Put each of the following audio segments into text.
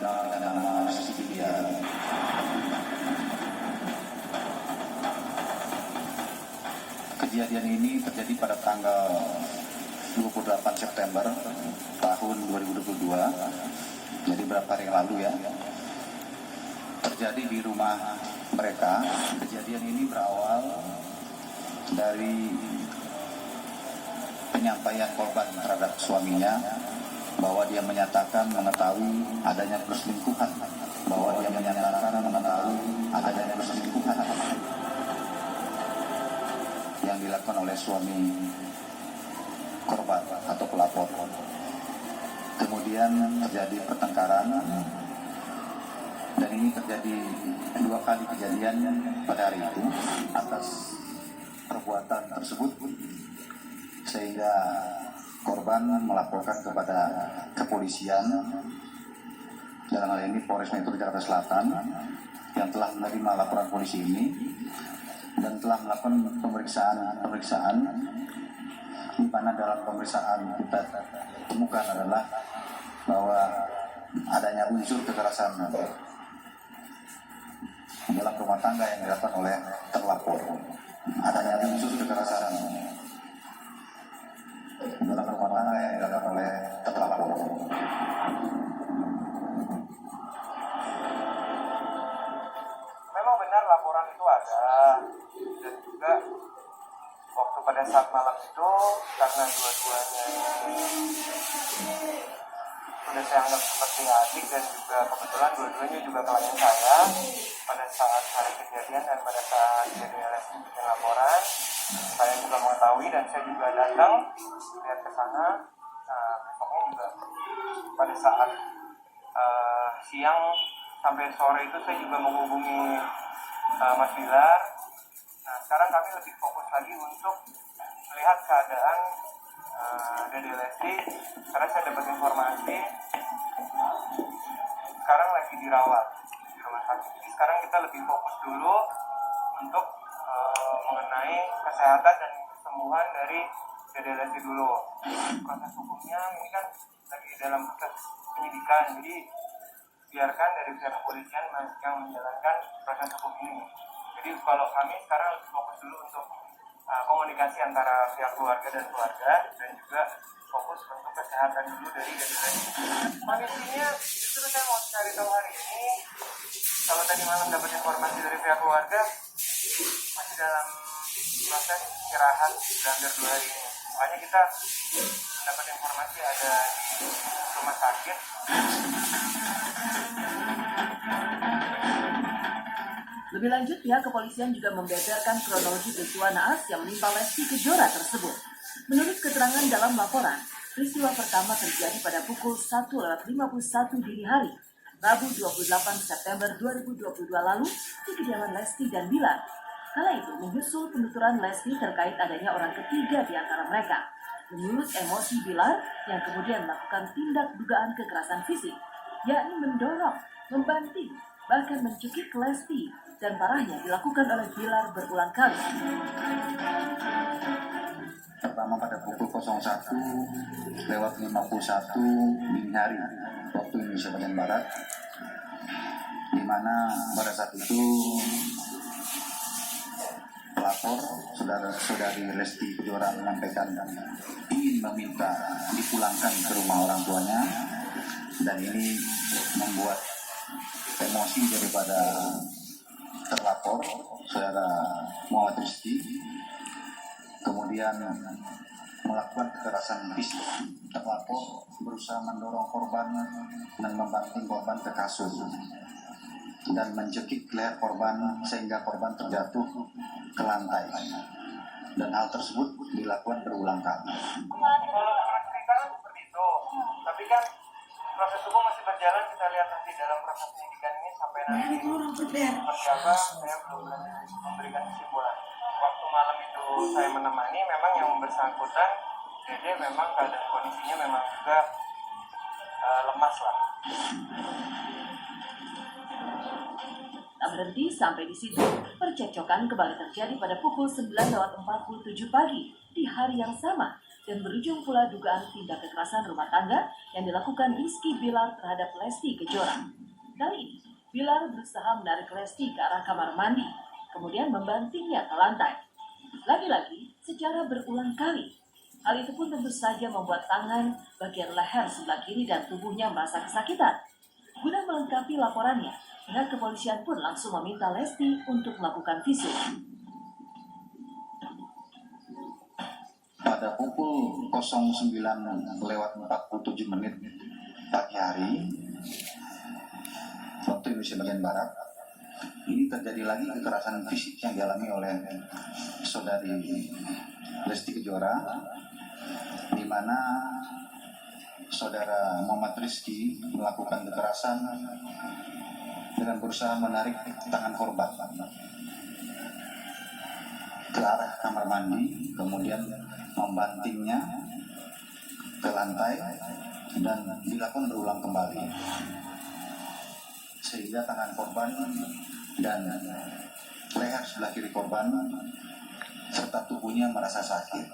dikenal dengan nama Rizky Bilar. Kejadian ini terjadi pada tanggal 28 September tahun 2022, jadi beberapa hari yang lalu ya. Terjadi di rumah mereka. Kejadian ini berawal dari penyampaian korban terhadap suaminya bahwa dia menyatakan mengetahui adanya perselingkuhan, yang dilakukan oleh suami korban atau pelapor. Kemudian terjadi pertengkaran, dan ini terjadi 2 kali kejadian pada hari itu atas perbuatan tersebut, sehingga korban melaporkan kepada kepolisian, dalam hal ini Polres Metro Jakarta Selatan, yang telah menerima laporan polisi ini dan telah melakukan pemeriksaan di mana dalam pemeriksaan kita temukan adalah bahwa adanya unsur kekerasan dalam rumah tangga yang dilakukan oleh terlapor. Adanya unsur kekerasan dalam rumah tangga yang dilakukan oleh terlapor. Memang benar laporan itu ada, dan juga waktu pada saat malam itu karena dua-duanya sudah saya anggap seperti adik, dan juga kebetulan dua-duanya juga klien saya. Pada saat hari kejadian dan pada saat JDLS bikin laporan, saya juga mengetahui dan saya juga datang lihat ke sana. Besoknya juga pada saat siang sampai sore itu saya juga menghubungi Mas Bilar. Nah, sekarang kami lebih fokus lagi untuk melihat keadaan Dede Lesti, karena saya dapat informasi sekarang lagi dirawat di rumah sakit. Jadi sekarang kita lebih fokus dulu untuk mengenai kesehatan dan kesembuhan dari Dede Lesti dulu. Proses hukumnya ini kan lagi dalam proses penyidikan, jadi biarkan dari pihak kepolisian yang menjalankan proses hukum ini. Jadi kalau kami sekarang lebih fokus dulu untuk komunikasi antara pihak keluarga dan juga fokus untuk kesehatan dulu dari Dede. Kondisinya justru saya mau cari tahu hari ini. Kalau tadi malam dapat informasi dari pihak keluarga masih dalam proses istirahat hampir 2 hari ini. Makanya kita mendapat informasi ada di rumah sakit. Lebih lanjut, pihak kepolisian juga membeberkan kronologi peristiwa naas yang menimpa Lesti Kejora tersebut. Menurut keterangan dalam laporan, peristiwa pertama terjadi pada pukul 1:51 dini hari, Rabu 28 September 2022 lalu di kediaman Lesti dan Bilar. Kala itu menyusul penuturan Lesti terkait adanya orang ketiga di antara mereka. Menyulut emosi Bilar yang kemudian melakukan tindak dugaan kekerasan fisik, yakni mendorong, membanting, bahkan mencekik Lesti, dan parahnya dilakukan oleh Bilar berulang kali. Pertama pada pukul 01:51 dini hari waktu Indonesia bagian Barat, di mana pada saat itu pelapor saudari Lesti Kejora menyampaikan ingin meminta dipulangkan ke rumah orang tuanya, dan ini membuat emosi daripada terlapor saudara Muhammad Rizky, kemudian melakukan kekerasan fisik. Terlapor berusaha mendorong korban dan membanting korban ke kasur dan mencekik leher korban sehingga korban terjatuh ke lantai, dan hal tersebut dilakukan berulang kali. Kalau ceritakan seperti itu, tapi kan proses hukum masih berjalan. Kita lihat nanti dalam proses penyidikan ini sampai nanti seperti apa, saya belum berani memberikan kesimpulan. Waktu malam itu saya menemani, memang yang bersangkutan Dede memang keadaan kondisinya memang juga lemas lah. Tak berhenti sampai di situ, percekcokan kembali terjadi pada pukul 9:47 pagi di hari yang sama dan berujung pula dugaan tindak kekerasan rumah tangga yang dilakukan Rizky Bilar terhadap Lesti Kejora. Kali ini, Bilar berusaha menarik Lesti ke arah kamar mandi, kemudian membantingnya ke lantai. Lagi-lagi, secara berulang kali. Hal itu pun tentu saja membuat tangan, bagian leher sebelah kiri dan tubuhnya merasa kesakitan. Guna melengkapi laporannya, pihak kepolisian pun langsung meminta Lesti untuk melakukan visum. Pada pukul 09.47 pagi hari waktu Indonesia bagian Barat, ini terjadi lagi kekerasan fisik yang dialami oleh saudari Lesti Kejora, di mana saudara Muhammad Rizky melakukan kekerasan dengan berusaha menarik tangan korban ke arah kamar mandi, kemudian membantingnya ke lantai dan dilakukan berulang kembali sehingga tangan korban dan leher sebelah kiri korban serta tubuhnya merasa sakit.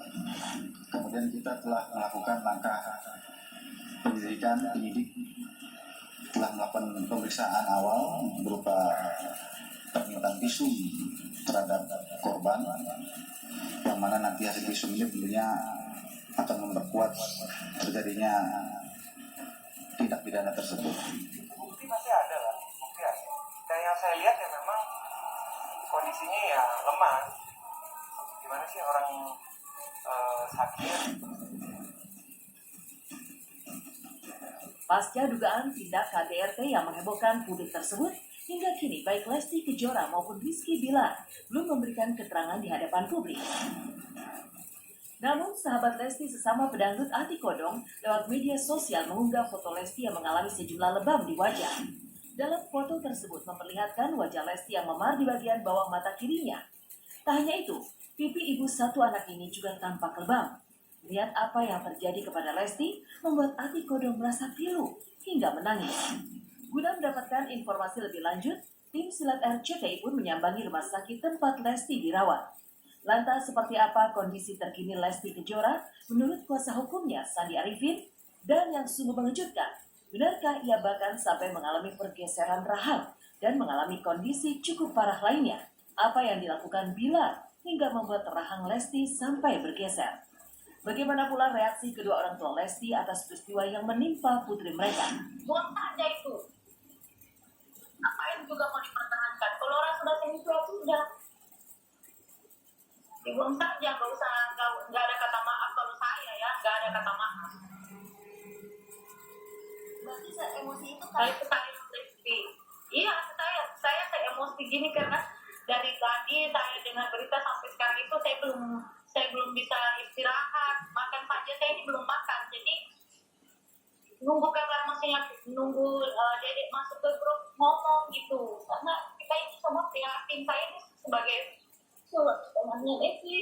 Kemudian kita telah melakukan langkah penyidik telah melakukan pemeriksaan awal berupa permintaan visum terhadap korban, yang mana nanti hasil visum ini tentunya akan memperkuat terjadinya tindak pidana tersebut. Bukti masih ada lah, bukti ada. Dan yang saya lihat ya memang kondisinya ya lemah. Gimana sih orang sakit? Pasca dugaan tindak KDRT yang menghebohkan publik tersebut, hingga kini baik Lesti Kejora maupun Rizky Bilar belum memberikan keterangan di hadapan publik. Namun, sahabat Lesti sesama pedangdut Ati Kodong lewat media sosial mengunggah foto Lesti yang mengalami sejumlah lebam di wajah. Dalam foto tersebut memperlihatkan wajah Lesti yang memar di bagian bawah mata kirinya. Tak hanya itu, pipi ibu satu anak ini juga tampak lebam. Lihat apa yang terjadi kepada Lesti membuat Ati Kodong merasa pilu hingga menangis. Guna mendapatkan informasi lebih lanjut, tim Silat RCTI pun menyambangi rumah sakit tempat Lesti dirawat. Lantas seperti apa kondisi terkini Lesti Kejora menurut kuasa hukumnya Sandi Arifin? Dan yang sungguh mengejutkan, benarkah ia bahkan sampai mengalami pergeseran rahang dan mengalami kondisi cukup parah lainnya? Apa yang dilakukan Bilar hingga membuat rahang Lesti sampai bergeser? Bagaimana pula reaksi kedua orang tua Lesti atas peristiwa yang menimpa putri mereka? Buang saja itu. Ngapain juga mau dipertahankan? Kalau orang sudah sensitif sudah dibuang saja, nggak usah, nggak ada kata maaf kalau saya ya, nggak ada kata maaf. Berarti emosi itu Saya kan? sekali emosi. Iya, saya emosi gini karena dari tadi saya dengar berita sampai sekarang itu saya belum bisa istirahat, makan saja saya ini belum makan, jadi nunggu kabar maksudnya nunggu dedek masuk ke grup ngomong gitu, karena kita ini semua prihatin, saya ini sebagai temannya Lesti.